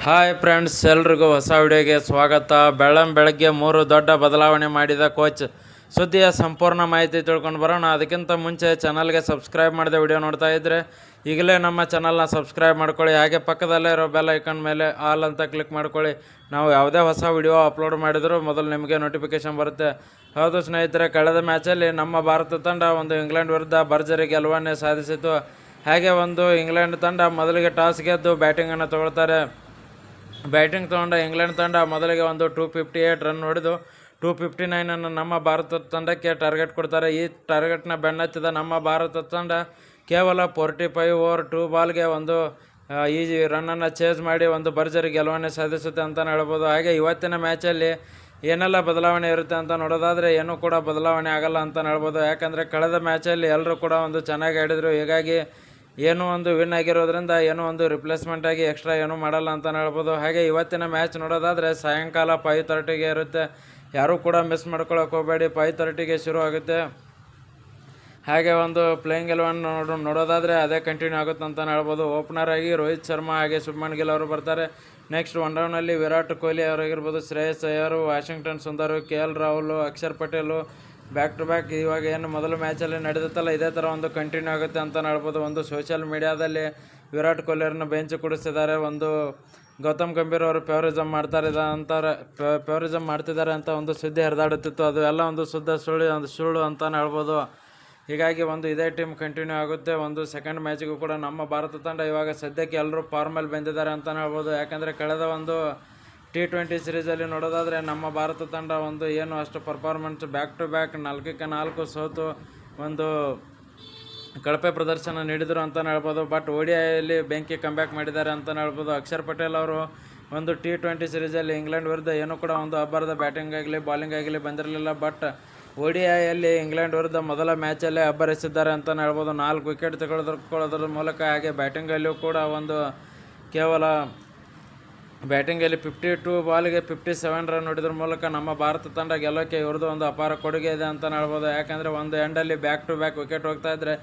Hi friends, ಎಲ್ರಿಗೂ ಹೊಸ ವಿಡಿಯೋಗೆ ಸ್ವಾಗತ. ಬೆಳಗ್ಗೆ 3 ದೊಡ್ಡ ಬದಲಾವಣೆ ಮಾಡಿದ ಕೋಚ್ ಸುದ್ದಿಯ ಸಂಪೂರ್ಣ ಮಾಹಿತಿ ತಿಳ್ಕೊಂಡು ಬರೋಣ. ಅದಕ್ಕಿಂತ ಮುಂಚೆ ಚಾನಲ್ಗೆ ಸಬ್ಸ್ಕ್ರೈಬ್ ಮಾಡಿದ ವಿಡಿಯೋ ನೋಡ್ತಾ ಇದ್ದರೆ ಈಗಲೇ ನಮ್ಮ ಚಾನಲ್ನ ಸಬ್ಸ್ಕ್ರೈಬ್ ಮಾಡ್ಕೊಳ್ಳಿ. ಹಾಗೆ ಪಕ್ಕದಲ್ಲೇ ಇರೋ ಬೆಲ್ ಐಕನ್ ಮೇಲೆ ಆಲ್ ಅಂತ ಕ್ಲಿಕ್ ಮಾಡ್ಕೊಳ್ಳಿ. ನಾವು ಯಾವುದೇ ಹೊಸ ವಿಡಿಯೋ ಅಪ್ಲೋಡ್ ಮಾಡಿದರೂ ಮೊದಲು ನಿಮಗೆ ನೋಟಿಫಿಕೇಶನ್ ಬರುತ್ತೆ. ಹೌದು ಸ್ನೇಹಿತರೆ, ಕಳೆದ ಮ್ಯಾಚಲ್ಲಿ ನಮ್ಮ ಭಾರತ ತಂಡ ಇಂಗ್ಲೆಂಡ್ ವಿರುದ್ಧ ಭರ್ಜರಿ ಗೆಲುವನ್ನೇ ಸಾಧಿಸಿತು. ಹಾಗೆ ಇಂಗ್ಲೆಂಡ್ ತಂಡ ಮೊದಲಿಗೆ ಟಾಸ್ ಗೆದ್ದು ಬ್ಯಾಟಿಂಗನ್ನು ತಗೊಳ್ತಾರೆ. ಬ್ಯಾಟಿಂಗ್ ತೊಗೊಂಡ ಇಂಗ್ಲೆಂಡ್ ತಂಡ ಮೊದಲಿಗೆ 258 ರನ್ ಹೊಡೆದು 259 ನಮ್ಮ ಭಾರತ ತಂಡಕ್ಕೆ ಟಾರ್ಗೆಟ್ ಕೊಡ್ತಾರೆ. ಈ ಟಾರ್ಗೆಟ್ನ ಬೆನ್ನತ್ತಿದ ನಮ್ಮ ಭಾರತ ತಂಡ ಕೇವಲ 45 ಓವರ್ 2 ಬಾಲ್ಗೆ ಈ ರನ್ನನ್ನು ಚೇಸ್ ಮಾಡಿ ಭರ್ಜರಿ ಗೆಲುವನ್ನೇ ಸಾಧಿಸುತ್ತೆ ಅಂತಲೇ ಹೇಳ್ಬೋದು. ಹಾಗೆ ಇವತ್ತಿನ ಮ್ಯಾಚಲ್ಲಿ ಏನೆಲ್ಲ ಬದಲಾವಣೆ ಇರುತ್ತೆ ಅಂತ ನೋಡೋದಾದರೆ ಏನೂ ಕೂಡ ಬದಲಾವಣೆ ಆಗಲ್ಲ ಅಂತಲೇ ಹೇಳ್ಬೋದು. ಯಾಕಂದರೆ ಕಳೆದ ಮ್ಯಾಚಲ್ಲಿ ಎಲ್ಲರೂ ಕೂಡ ಚೆನ್ನಾಗಿ ಆಡಿದರು. ಹೀಗಾಗಿ ಏನೋ ವಿನ್ ಆಗಿರೋದ್ರಿಂದ ಏನೋ ರಿಪ್ಲೇಸ್ಮೆಂಟ್ ಆಗಿ ಎಕ್ಸ್ಟ್ರಾ ಏನೂ ಮಾಡಲ್ಲ ಅಂತಲೇ ಹೇಳ್ಬೋದು. ಹಾಗೆ ಇವತ್ತಿನ ಮ್ಯಾಚ್ ನೋಡೋದಾದರೆ ಸಾಯಂಕಾಲ 5:30ಗೆ ಇರುತ್ತೆ. ಯಾರೂ ಕೂಡ ಮಿಸ್ ಮಾಡ್ಕೊಳ್ಳೋಕೆ ಹೋಗಬೇಡಿ. 5:30ಗೆ ಶುರು ಆಗುತ್ತೆ. ಹಾಗೆ ಪ್ಲೇಯಿಂಗ್ 11 ನೋಡೋದಾದರೆ ಅದೇ ಕಂಟಿನ್ಯೂ ಆಗುತ್ತೆ ಅಂತಲೇ ಹೇಳ್ಬೋದು. ಓಪನರ್ ಆಗಿ ರೋಹಿತ್ ಶರ್ಮಾ ಹಾಗೆ ಶುಭ್ಮನ್ ಗಿಲ್ ಅವರು ಬರ್ತಾರೆ. ನೆಕ್ಸ್ಟ್ ಒನ್ ಡೌನಲ್ಲಿ ವಿರಾಟ್ ಕೊಹ್ಲಿ ಅವರಾಗಿರ್ಬೋದು, Shreyas Iyer, Washington Sundar, KL Rahul, Akshar Patel back to back. ಇವಾಗ ಏನು ಮೊದಲು ಮ್ಯಾಚಲ್ಲಿ ನಡೆಯುತ್ತಲ್ಲ, ಇದೇ ಥರ ಕಂಟಿನ್ಯೂ ಆಗುತ್ತೆ ಅಂತಲೇ ಹೇಳ್ಬೋದು. ಸೋಷಿಯಲ್ ಮೀಡಿಯಾದಲ್ಲಿ ವಿರಾಟ್ ಕೊಹ್ಲಿಯವ್ರನ್ನ ಬೆಂಚ್ ಕುಡಿಸ್ತಿದ್ದಾರೆ. ಗೌತಮ್ ಗಂಭೀರ್ ಅವರು ಫೇವರಿಸಮ್ ಮಾಡ್ತಿದ್ದಾರೆ ಅಂತ ಸುದ್ದಿ ಹರಿದಾಡುತ್ತಿತ್ತು. ಅದು ಎಲ್ಲ ಸುಳ್ಳು ಅಂತಲೇ ಹೇಳ್ಬೋದು. ಹೀಗಾಗಿ ಇದೇ ಟೀಮ್ ಕಂಟಿನ್ಯೂ ಆಗುತ್ತೆ. ಸೆಕೆಂಡ್ ಮ್ಯಾಚಿಗೂ ಕೂಡ ನಮ್ಮ ಭಾರತ ತಂಡ ಇವಾಗ ಸದ್ಯಕ್ಕೆ ಎಲ್ಲರೂ ಫಾರ್ಮಲ್ಲಿ ಬಂದಿದ್ದಾರೆ ಅಂತಲೇ ಹೇಳ್ಬೋದು. ಯಾಕಂದರೆ ಕಳೆದ T20 ಸೀರೀಸಲ್ಲಿ ನೋಡೋದಾದರೆ ನಮ್ಮ ಭಾರತ ತಂಡ ಏನು ಅಷ್ಟು ಪರ್ಫಾರ್ಮೆನ್ಸ್ ಬ್ಯಾಕ್ ಟು ಬ್ಯಾಕ್ 4-4 ಸೋತು ಕಳಪೆ ಪ್ರದರ್ಶನ ನೀಡಿದರು ಅಂತಲೇ ಹೇಳ್ಬೋದು. ಬಟ್ ODIಯಲ್ಲಿ ಬೆಂಕಿ ಕಂಬ್ಯಾಕ್ ಮಾಡಿದ್ದಾರೆ ಅಂತಲೇ ಹೇಳ್ಬೋದು. ಅಕ್ಷರ್ ಪಟೇಲ್ ಅವರು T20 ಸೀರೀಸಲ್ಲಿ ಇಂಗ್ಲೆಂಡ್ ವಿರುದ್ಧ ಏನೂ ಕೂಡ ಅಬ್ಬರದ ಬ್ಯಾಟಿಂಗ್ ಆಗಲಿ ಬಾಲಿಂಗ್ ಆಗಲಿ ಬಂದಿರಲಿಲ್ಲ. ಬಟ್ ODIಯಲ್ಲಿ ಇಂಗ್ಲೆಂಡ್ ವಿರುದ್ಧ ಮೊದಲ ಮ್ಯಾಚಲ್ಲೇ ಅಬ್ಬರಿಸಿದ್ದಾರೆ ಅಂತಲೇ ಹೇಳ್ಬೋದು. 4 ವಿಕೆಟ್ ತೆಗೆದುಕೊಳ್ಳೋದ್ರ ಮೂಲಕ, ಹಾಗೆ ಬ್ಯಾಟಿಂಗಲ್ಲಿಯೂ ಕೂಡ ಕೇವಲ ಬ್ಯಾಟಿಂಗಲ್ಲಿ 52 ಬಾಲ್ಗೆ 57 ರನ್ ಹೊಡೆದ್ರ ಮೂಲಕ ನಮ್ಮ ಭಾರತ ತಂಡ ಗೆಲ್ಲೋಕ್ಕೆ ಇವ್ರದ್ದು ಅಪಾರ ಕೊಡುಗೆ ಇದೆ ಅಂತಲೇ ಹೇಳ್ಬೋದು. ಯಾಕಂದರೆ ಎಂಡಲ್ಲಿ ಬ್ಯಾಕ್ ಟು ಬ್ಯಾಕ್ ವಿಕೆಟ್ ಹೋಗ್ತಾ ಇದ್ದರೆ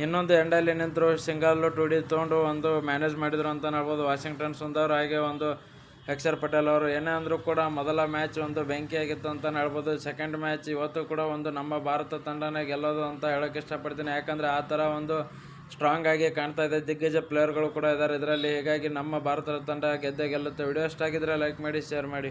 ಇನ್ನೊಂದು ಎಂಡಲ್ಲಿ ನಿಂತರು ಸಿಂಗಲ್ 2D ತೊಗೊಂಡು ಮ್ಯಾನೇಜ್ ಮಾಡಿದರು ಅಂತಲೇ ಹೇಳ್ಬೋದು. ವಾಷಿಂಗ್ಟನ್ ಸುಂದರ್ ಹಾಗೆ ಅಕ್ಷರ್ ಪಟೇಲ್ ಅವರು. ಏನೇ ಅಂದರೂ ಕೂಡ ಮೊದಲ ಮ್ಯಾಚ್ ಬೆಂಕಿಯಾಗಿತ್ತು ಅಂತಲೇ ಹೇಳ್ಬೋದು. ಸೆಕೆಂಡ್ ಮ್ಯಾಚ್ ಇವತ್ತು ಕೂಡ ನಮ್ಮ ಭಾರತ ತಂಡನೇ ಗೆಲ್ಲೋದು ಅಂತ ಹೇಳೋಕ್ಕೆ ಇಷ್ಟಪಡ್ತೀನಿ. ಯಾಕಂದರೆ ಆ ಥರ ಸ್ಟ್ರಾಂಗ್ ಆಗಿ ಕಾಣ್ತಾ ಇದೆ. ದಿಗ್ಗಜ ಪ್ಲೇಯರ್ಗಳು ಕೂಡ ಇದ್ದಾರೆ ಇದರಲ್ಲಿ. ಹೀಗಾಗಿ ನಮ್ಮ ಭಾರತ ತಂಡ ಗೆದ್ದೇ ಗೆಲ್ಲುತ್ತೆ. ವಿಡಿಯೋ ಇಷ್ಟ ಆಗಿದ್ದರೆ ಲೈಕ್ ಮಾಡಿ, ಶೇರ್ ಮಾಡಿ.